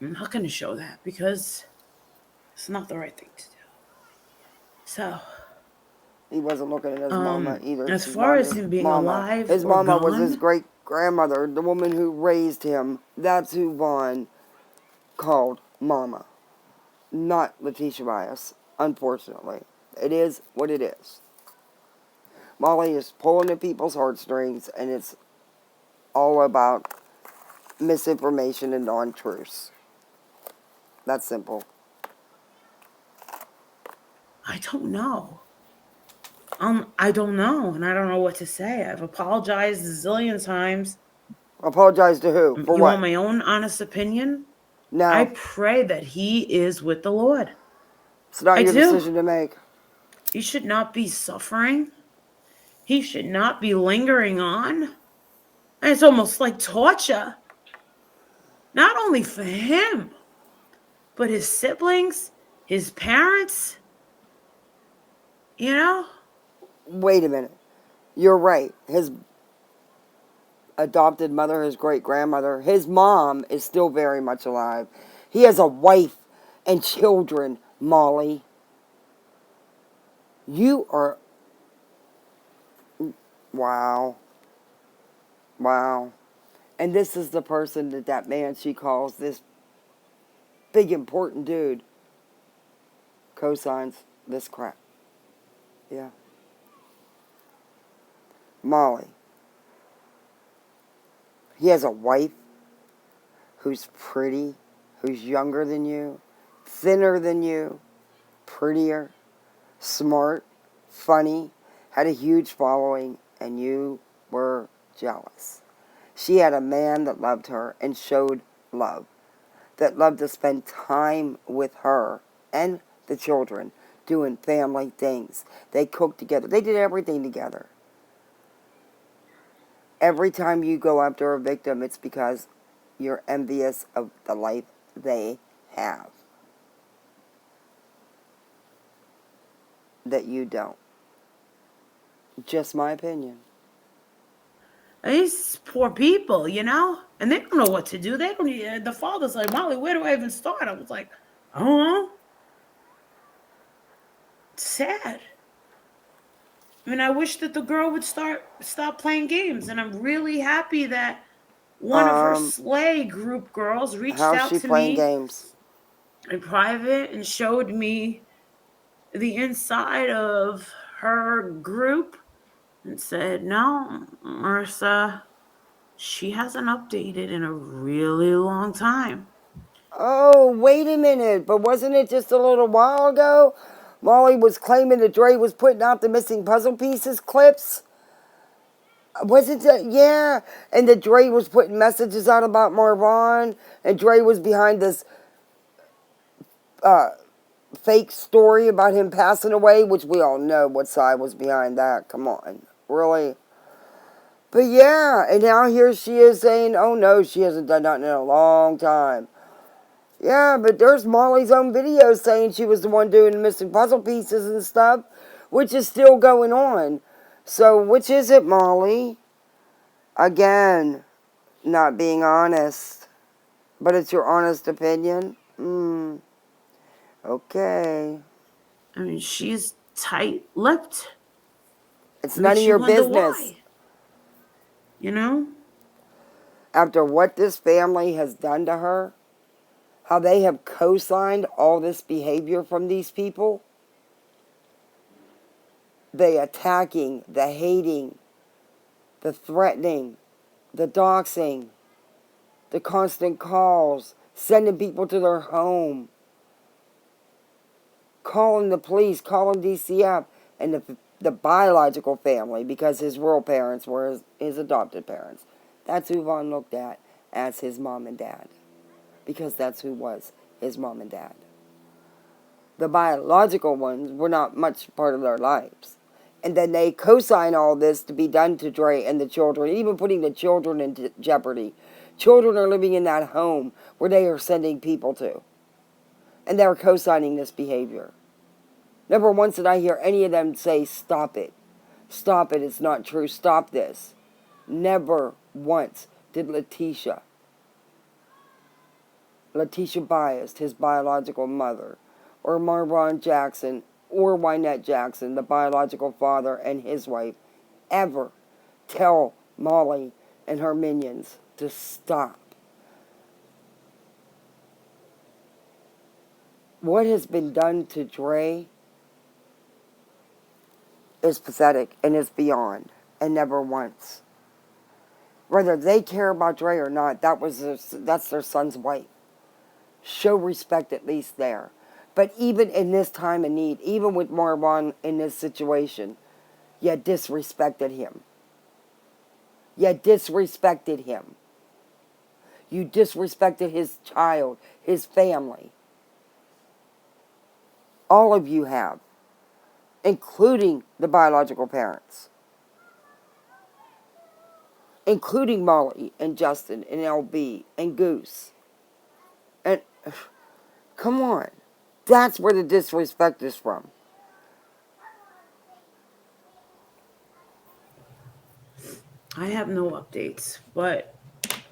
Speaker 2: I'm not going to show that because it's not the right thing to do. So,
Speaker 1: He wasn't looking at his mama either.
Speaker 2: as
Speaker 1: She's
Speaker 2: far
Speaker 1: not
Speaker 2: as
Speaker 1: his
Speaker 2: him being
Speaker 1: mama.
Speaker 2: alive
Speaker 1: His
Speaker 2: or
Speaker 1: mama was his
Speaker 2: gone,
Speaker 1: great grandmother, the woman who raised him. That's who Vaughn called mama. Not Latisha Bias, unfortunately. It is what it is. Molly is pulling at people's heartstrings, and it's all about misinformation and non-truths. That's simple.
Speaker 2: I don't know. I don't know, and I don't know what to say. I've apologized a zillion times.
Speaker 1: Apologize to who? For
Speaker 2: You want
Speaker 1: what?
Speaker 2: my own honest opinion? I
Speaker 1: No.
Speaker 2: pray that he is with the Lord.
Speaker 1: It's not
Speaker 2: I
Speaker 1: your
Speaker 2: do.
Speaker 1: decision to make.
Speaker 2: He should not be suffering. He should not be lingering on. And it's almost like torture. Not only for him, but his siblings, his parents. You know?
Speaker 1: Wait a minute. You're right. His adopted mother, his great grandmother, his mom is still very much alive. He has a wife and children, Molly. You are. Wow. Wow. And this is the person that man she calls this big important dude co-signs this crap. Yeah. Molly. He has a wife who's pretty, who's younger than you, thinner than you, prettier, smart, funny, had a huge following, and you were jealous. She had a man that loved her and showed love, that loved to spend time with her and the children, doing family things. They cooked together. They did everything together. Every time you go after a victim, it's because you're envious of the life they have that you don't. Just my opinion.
Speaker 2: These poor people, you know, and they don't know what to do. They don't. The father's like, Molly, where do I even start? I was like, I don't know. It's sad. I mean, I wish that the girl would stop playing games, and I'm really happy that one of her Slay group girls reached
Speaker 1: How's
Speaker 2: out
Speaker 1: she
Speaker 2: to
Speaker 1: playing
Speaker 2: me
Speaker 1: games?
Speaker 2: in private and showed me the inside of her group and said, "No, Marissa, she hasn't updated in a really long time."
Speaker 1: Oh, wait a minute. But wasn't it just a little while ago? Molly was claiming that Dre was putting out the missing puzzle pieces clips. Wasn't it? Yeah. And that Dre was putting messages out about Marvon. And Dre was behind this fake story about him passing away, which we all know what side was behind that. Come on. Really? But yeah, and now here she is saying, oh no, she hasn't done nothing in a long time. Yeah, but there's Molly's own video saying she was the one doing the missing puzzle pieces and stuff, which is still going on. So, which is it, Molly? Again, not being honest. But it's your honest opinion? Okay.
Speaker 2: I mean, she's tight-lipped.
Speaker 1: It's none
Speaker 2: Makes
Speaker 1: of
Speaker 2: you
Speaker 1: your
Speaker 2: wonder
Speaker 1: business.
Speaker 2: why. You know?
Speaker 1: After what this family has done to her, how they have co-signed all this behavior from these people, the attacking, the hating, the threatening, the doxing, the constant calls, sending people to their home, calling the police, calling DCF, and the biological family, because his real parents were his adopted parents. That's who Vaughn looked at as his mom and dad, because that's who was his mom and dad. The biological ones were not much part of their lives. And then they co-sign all this to be done to Dre and the children, even putting the children into jeopardy. Children are living in that home where they are sending people to. And they're co-signing this behavior. Never once did I hear any of them say, stop it. Stop it, it's not true. Stop this. Never once did Latisha Biased, his biological mother, or Marvon Jackson, or Wynette Jackson, the biological father, and his wife, ever tell Molly and her minions to stop. What has been done to Dre is pathetic and is beyond, and never once. Whether they care about Dre or not, that's their son's wife. Show respect at least there. But even in this time of need, even with Marvon in this situation, you disrespected him. You disrespected him. You disrespected his child, his family. All of you have, including the biological parents, including Molly and Justin and LB and Goose. And come on, that's where the disrespect is from.
Speaker 2: I have no updates, but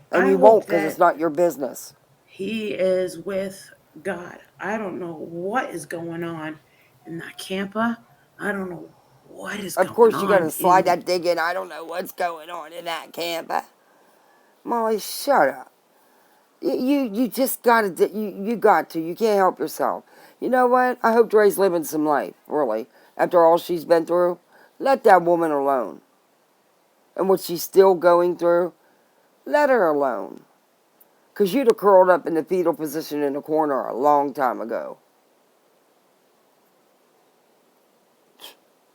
Speaker 1: And
Speaker 2: I
Speaker 1: you won't
Speaker 2: hope
Speaker 1: because it's
Speaker 2: that
Speaker 1: not your business.
Speaker 2: he is with God. I don't know what is going on in that camper. I don't know what is
Speaker 1: Of
Speaker 2: going
Speaker 1: course you got to
Speaker 2: on
Speaker 1: slide
Speaker 2: in.
Speaker 1: that dig in. I don't know what's going on in that camp. Molly, shut up. You just got to, you got to. You can't help yourself. You know what? I hope Dre's living some life, really. After all she's been through, let that woman alone. And what she's still going through, let her alone. Because you'd have curled up in the fetal position in the corner a long time ago.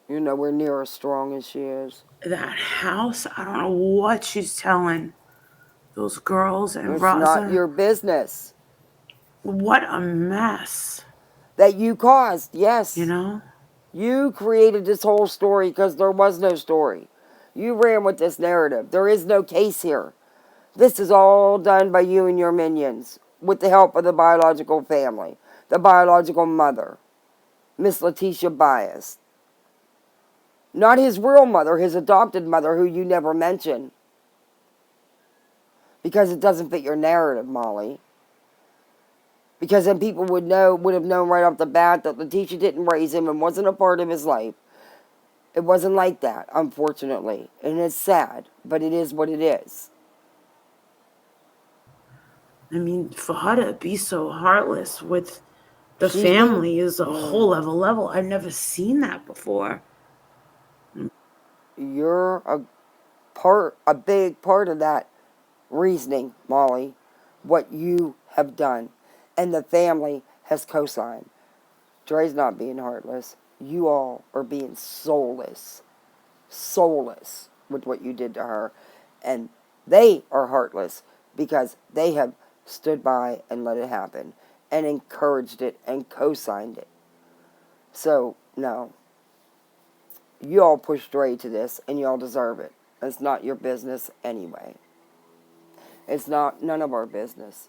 Speaker 1: You're nowhere near as strong as she is.
Speaker 2: That house, I don't know what she's telling those girls and
Speaker 1: It's not
Speaker 2: Rosa.
Speaker 1: your business.
Speaker 2: What a mess.
Speaker 1: That you caused, yes.
Speaker 2: You know?
Speaker 1: You created this whole story because there was no story. You ran with this narrative. There is no case here. This is all done by you and your minions with the help of the biological family, the biological mother, Miss Latisha Bias. Not his real mother, his adopted mother, who you never mention. Because it doesn't fit your narrative, Molly. Because then people would have known right off the bat that Latisha didn't raise him and wasn't a part of his life. It wasn't like that, unfortunately. And it's sad, but it is what it is.
Speaker 2: I mean, for her to be so heartless with the
Speaker 1: She's being...
Speaker 2: family is a whole other level. I've never seen that before.
Speaker 1: You're a big part of that reasoning, Molly. What you have done. And the family has co-signed. Dre's not being heartless. You all are being soulless. Soulless with what you did to her. And they are heartless because they have stood by and let it happen and encouraged it and co-signed it. So, no. You all pushed Dre to this and you all deserve it. It's not your business anyway. It's none of our business.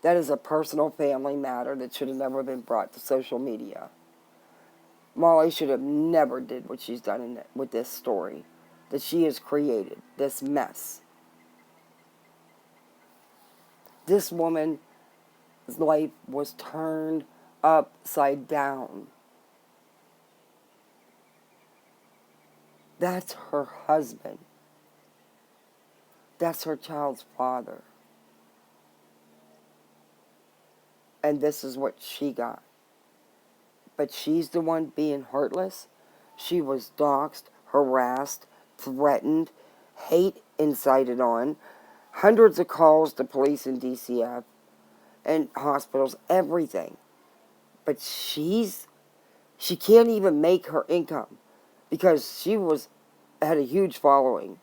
Speaker 1: That is a personal family matter that should have never been brought to social media. Molly should have never did what she's done with this story that she has created, this mess. This woman's life was turned upside down. That's her husband. That's her child's father. And this is what she got. But she's the one being heartless. She was doxxed, harassed, threatened, hate incited on, hundreds of calls to police and DCF and hospitals, everything. But she can't even make her income because she had a huge following.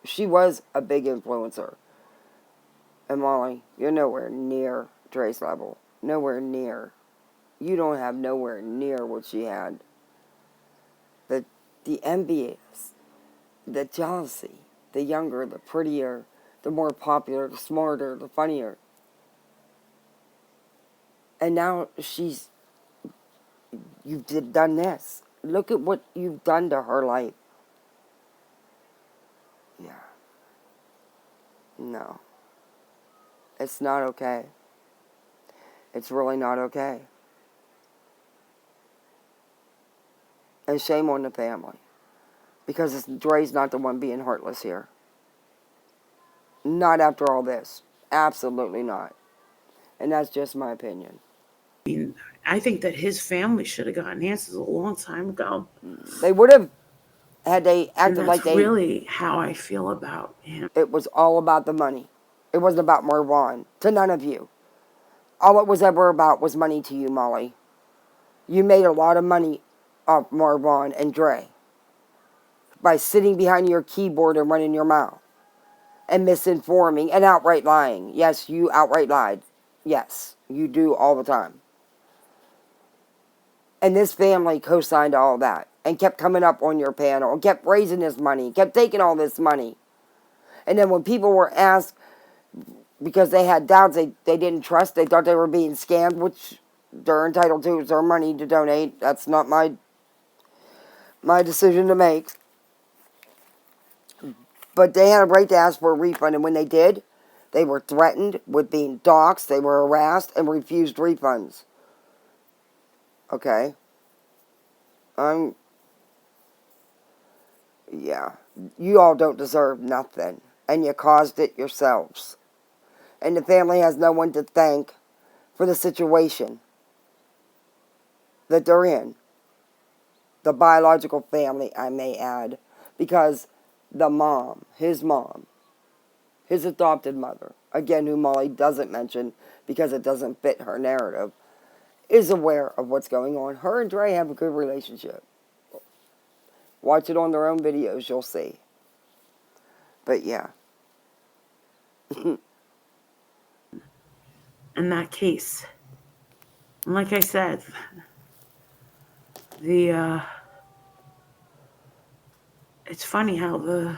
Speaker 1: She was a big influencer. And Molly, you're nowhere near Dre's level. Nowhere near. You don't have nowhere near what she had. The envious, the jealousy, the younger, the prettier, the more popular, the smarter, the funnier. And now you've done this. Look at what you've done to her life. Yeah. No. It's not okay. It's really not okay. And shame on the family. Because Dre's not the one being heartless here. Not after all this. Absolutely not. And that's just my opinion.
Speaker 2: I mean, I think that his family should have gotten answers a long time ago.
Speaker 1: They would have had they acted like
Speaker 2: that's really how I feel about him.
Speaker 1: It was all about the money. It wasn't about Marvon. To none of you. All it was ever about was money to you, Molly. You made a lot of money off Marvon and Dre by sitting behind your keyboard and running your mouth and misinforming and outright lying. Yes, you outright lied. Yes, you do all the time. And this family co-signed all that and kept coming up on your panel and kept raising this money, kept taking all this money. And then when people were asked, because they had doubts, they didn't trust, they thought they were being scammed, which they're entitled to. It's their money to donate. That's not my decision to make. But they had a right to ask for a refund, and when they did, they were threatened with being doxxed, they were harassed, and refused refunds. Okay? Yeah. You all don't deserve nothing, and you caused it yourselves. And the family has no one to thank for the situation that they're in. The biological family, I may add, because the mom, his his adopted mother, again, who Molly doesn't mention because it doesn't fit her narrative, is aware of what's going on. Her and Dre have a good relationship. Watch it on their own videos, you'll see. But yeah.
Speaker 2: In that case, like I said, it's funny how the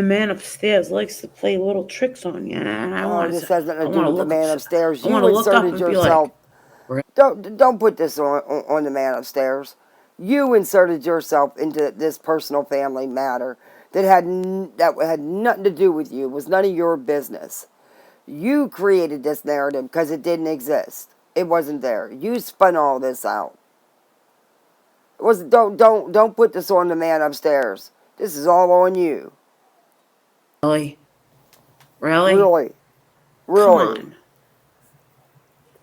Speaker 2: man upstairs likes to play little tricks on you, and I want
Speaker 1: This
Speaker 2: to
Speaker 1: has nothing to do with the man upstairs.
Speaker 2: I want
Speaker 1: You
Speaker 2: to look up
Speaker 1: inserted
Speaker 2: and be like,
Speaker 1: yourself. Don't put this on the man upstairs. You inserted yourself into this personal family matter that had nothing to do with you. It was none of your business. You created this narrative because it didn't exist. It wasn't there. You spun all this out. Don't put this on the man upstairs. This is all on you.
Speaker 2: really,
Speaker 1: Really.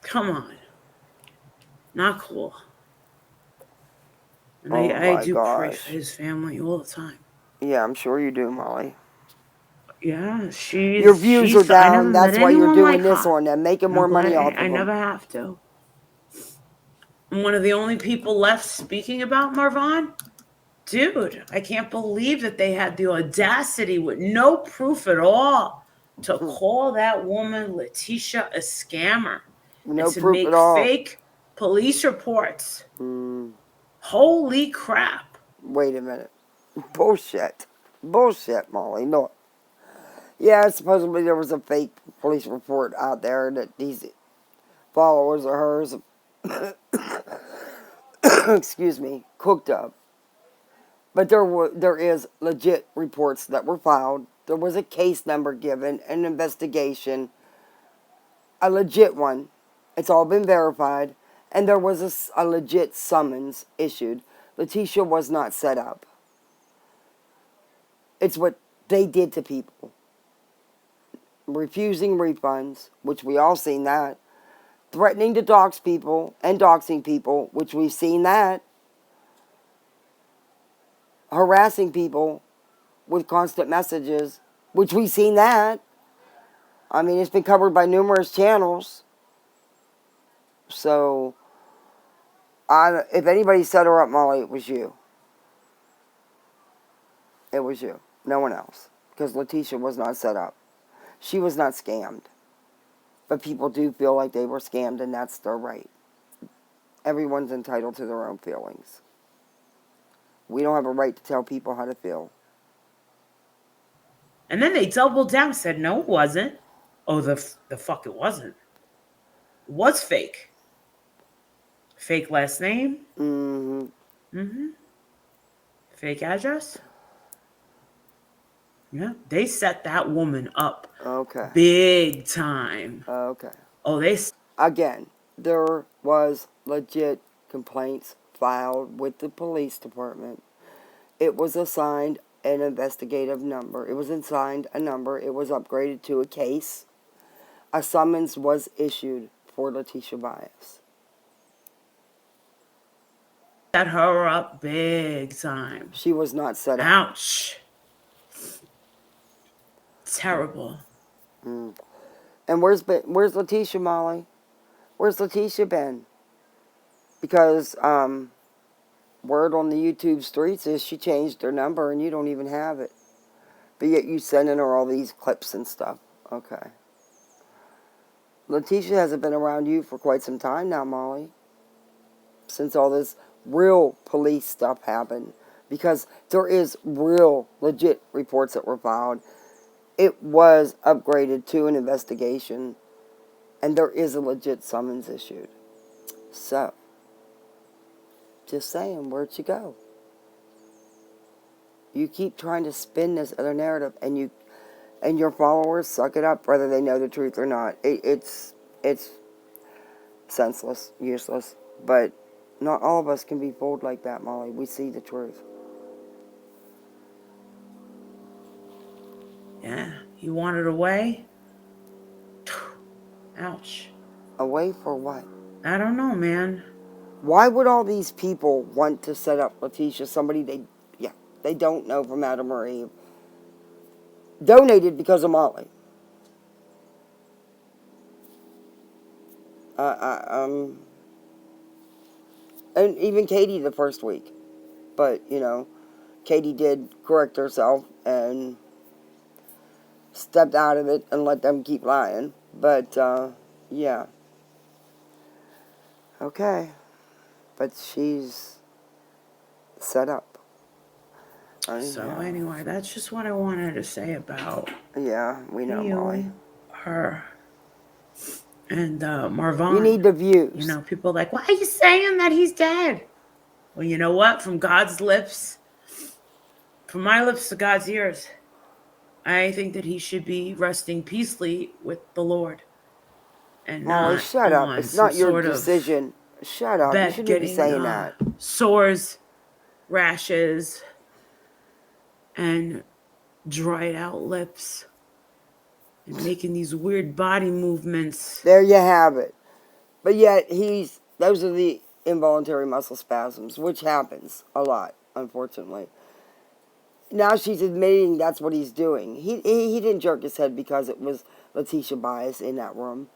Speaker 2: come on, not cool. And
Speaker 1: Oh
Speaker 2: I
Speaker 1: my
Speaker 2: do pray for
Speaker 1: gosh.
Speaker 2: his family all the time.
Speaker 1: Yeah, I'm sure you do, Molly.
Speaker 2: Yeah,
Speaker 1: Your views are
Speaker 2: I never
Speaker 1: down.
Speaker 2: met
Speaker 1: That's why you're
Speaker 2: anyone like
Speaker 1: doing this
Speaker 2: her.
Speaker 1: on them, making
Speaker 2: And I'm
Speaker 1: more money
Speaker 2: glad
Speaker 1: off
Speaker 2: I
Speaker 1: of them.
Speaker 2: never have to. I'm one of the only people left speaking about Marvon. Dude, I can't believe that they had the audacity with no proof at all to call that woman Latisha a scammer and
Speaker 1: No
Speaker 2: to
Speaker 1: proof at
Speaker 2: make
Speaker 1: all.
Speaker 2: fake police reports. Holy crap.
Speaker 1: Wait a minute. Bullshit. Bullshit, Molly. No. Yeah, supposedly there was a fake police report out there that these followers of hers, excuse me, cooked up. But there is legit reports that were filed. There was a case number given, an investigation, a legit one. It's all been verified. And there was a legit summons issued. Latisha was not set up. It's what they did to people. Refusing refunds, which we all seen that. Threatening to dox people and doxing people, which we've seen that. Harassing people with constant messages, which we've seen that. I mean, it's been covered by numerous channels. So, if anybody set her up, Molly, it was you. It was you. No one else. Because Latisha was not set up. She was not scammed. But people do feel like they were scammed, and that's their right. Everyone's entitled to their own feelings. We don't have a right to tell people how to feel.
Speaker 2: And then they doubled down and said, no, it wasn't. Oh, the fuck it wasn't. It was fake. Fake last name. Fake address. Yeah, they set that woman up.
Speaker 1: Okay.
Speaker 2: Big time.
Speaker 1: Okay.
Speaker 2: Oh,
Speaker 1: Again, there was legit complaints filed with the police department. It was assigned an investigative number. It was assigned a number. It was upgraded to a case. A summons was issued for Latisha Bias.
Speaker 2: set her up big time.
Speaker 1: She was not set up.
Speaker 2: Ouch. Terrible.
Speaker 1: And where's Latisha, Molly? Where's Latisha been? Because word on the YouTube streets is she changed her number and you don't even have it. But yet you sending her all these clips and stuff. Okay. Latisha hasn't been around you for quite some time now, Molly. Since all this real police stuff happened. Because there is real, legit reports that were filed. It was upgraded to an investigation. And there is a legit summons issued. So, just saying, where'd you go? You keep trying to spin this other narrative, and your followers suck it up, whether they know the truth or not. It's senseless, useless, but not all of us can be fooled like that, Molly. We see the truth.
Speaker 2: Yeah, you want it away? Ouch.
Speaker 1: Away for what?
Speaker 2: I don't know, man.
Speaker 1: Why would all these people want to set up Latisha, somebody they don't know from Adam or Eve? donated because of Molly. And even Katie the first week. But, Katie did correct herself and stepped out of it and let them keep lying. But, yeah. Okay. But she's set up.
Speaker 2: So anyway, that's just what I wanted to say about
Speaker 1: Yeah, we know, Molly.
Speaker 2: Her, and Marvon.
Speaker 1: You need the views.
Speaker 2: People are like, why are you saying that he's dead? Well, you know what? From God's lips, from my lips to God's ears, I think that he should be resting peacefully with the Lord. And
Speaker 1: Molly,
Speaker 2: not
Speaker 1: shut up. It's not your decision. Shut up. You shouldn't be saying that.
Speaker 2: Sores, rashes, and dried out lips. And making these weird body movements.
Speaker 1: There you have it. But yet, those are the involuntary muscle spasms, which happens a lot, unfortunately. Now she's admitting that's what he's doing. He didn't jerk his head because it was Latisha Bias in that room.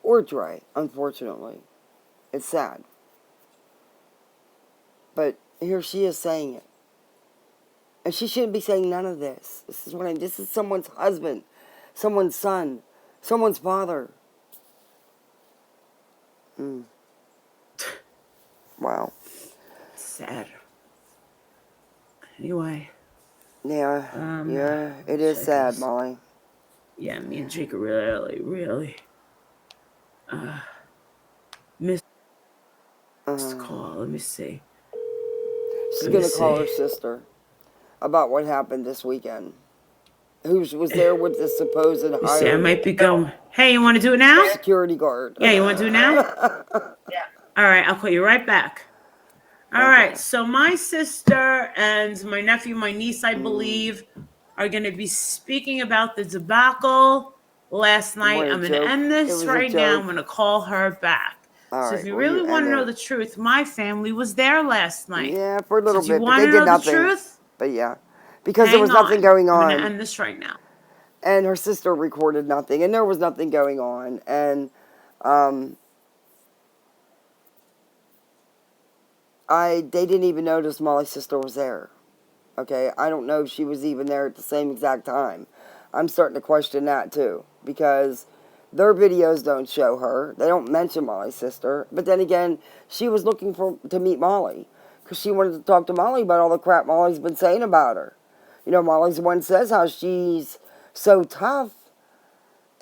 Speaker 1: Or Dre, unfortunately. It's sad. But here she is saying it. And she shouldn't be saying none of this. This is someone's husband, someone's son, someone's father. Wow.
Speaker 2: Sad. Anyway.
Speaker 1: Yeah, it is sad, Molly.
Speaker 2: Yeah, me and Jake are really missed the call. Let me see.
Speaker 1: She's going to call her sister about what happened this weekend. Who was there with the supposed hired...
Speaker 2: I might be going. Hey, you want to do it now?
Speaker 1: Security guard.
Speaker 2: Yeah, you want to do it now?
Speaker 3: Yeah.
Speaker 2: All right, I'll call you right back. All right, so my sister and my nephew, my niece, I believe, are going to be speaking about the debacle last night. I'm going to end this right now. I'm going to call her back. So if you really want to know the truth, my family was there last night.
Speaker 1: Yeah, for a little
Speaker 2: bit.
Speaker 1: But
Speaker 2: You want to know the truth?
Speaker 1: But yeah, because there was nothing going on.
Speaker 2: I'm going to end this right now.
Speaker 1: And her sister recorded nothing, and there was nothing going on. And they didn't even notice Molly's sister was there. Okay, I don't know if she was even there at the same exact time. I'm starting to question that too, because their videos don't show her. They don't mention Molly's sister. But then again, she was looking to meet Molly, because she wanted to talk to Molly about all the crap Molly's been saying about her. Molly's the one that says how she's so tough,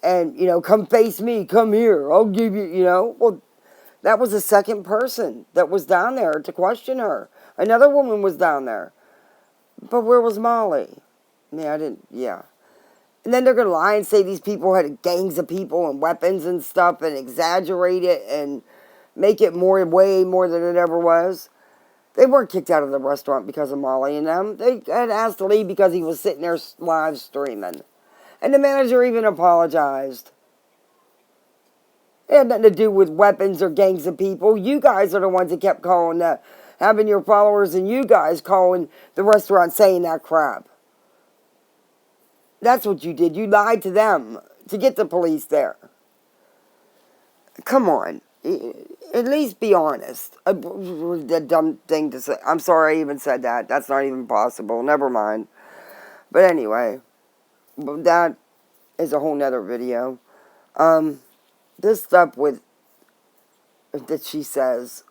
Speaker 1: and, come face me, come here, I'll give you, well, that was the second person that was down there to question her. Another woman was down there. But where was Molly? Yeah. And then they're going to lie and say these people had gangs of people and weapons and stuff and exaggerate it and make it way more than it ever was. They weren't kicked out of the restaurant because of Molly and them. They had asked to leave because he was sitting there live streaming. And the manager even apologized. It had nothing to do with weapons or gangs of people. You guys are the ones that kept calling having your followers and you guys calling the restaurant saying that crap. That's what you did. You lied to them to get the police there. Come on. At least be honest. The dumb thing to say. I'm sorry I even said that. That's not even possible. Never mind. But anyway, that is a whole nother video. This stuff that she says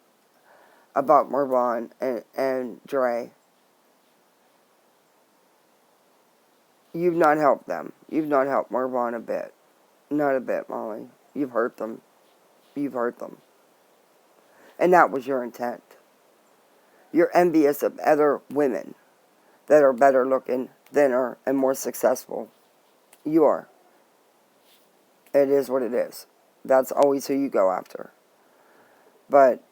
Speaker 1: about Marvon and Dre, you've not helped them. You've not helped Marvon a bit. Not a bit, Molly. You've hurt them. You've hurt them. And that was your intent. You're envious of other women that are better looking, thinner, and more successful. You are. It is what it is. That's always who you go after. But,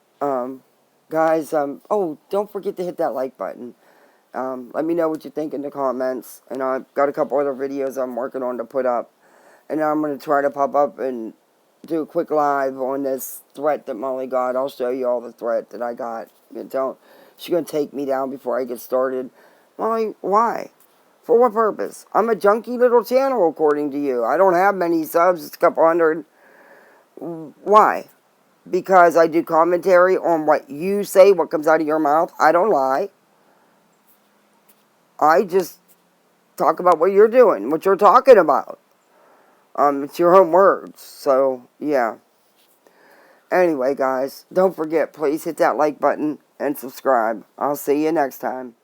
Speaker 1: guys, don't forget to hit that like button. Let me know what you think in the comments. And I've got a couple other videos I'm working on to put up. And I'm going to try to pop up and do a quick live on this threat that Molly got. I'll show you all the threat that I got. She's going to take me down before I get started. Molly, why? For what purpose? I'm a junky little channel, according to you. I don't have many subs, it's a couple hundred. Why? Because I do commentary on what you say, what comes out of your mouth. I don't lie. I just talk about what you're doing, what you're talking about. It's your own words. So, yeah. Anyway, guys, don't forget, please hit that like button and subscribe. I'll see you next time.